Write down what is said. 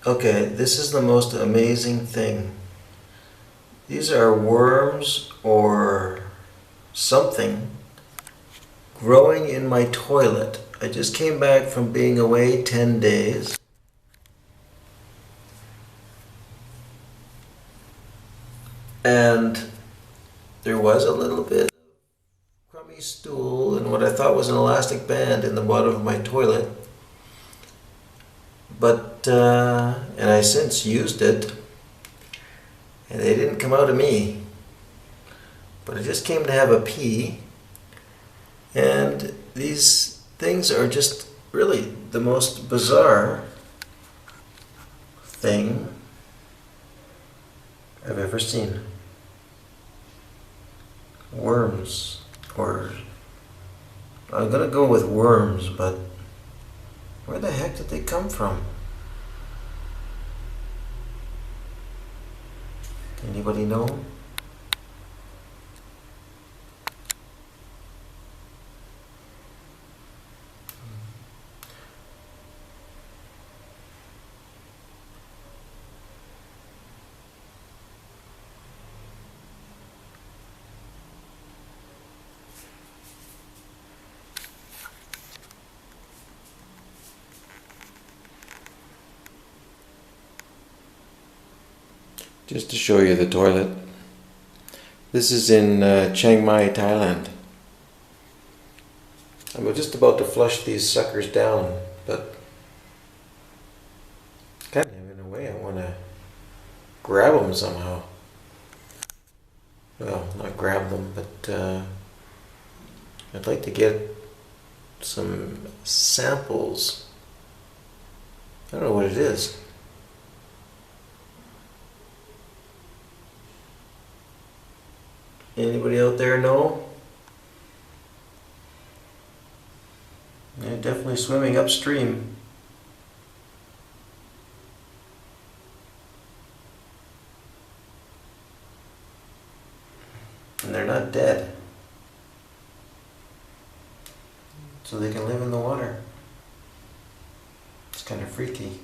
Okay, this is the most amazing thing. These are worms or something growing in my toilet. I just came back from being away 10 days. And there was a little bit of crummy stool and what I thought was an elastic band in the bottom of my toilet. And I since used it, and they didn't come out of me. But I just came to have a pee, and these things are just really the most bizarre thing I've ever seen. Worms, or I'm gonna go with worms, but where the heck did they come from? Anybody know? Just to show you the toilet. This is in Chiang Mai, Thailand. I'm just about to flush these suckers down, but kind of in a way I want to grab them somehow. Well, not grab them, but I'd like to get some samples. I don't know what it is. Anybody out there know? They're definitely swimming upstream. And they're not dead. So they can live in the water. It's kind of freaky.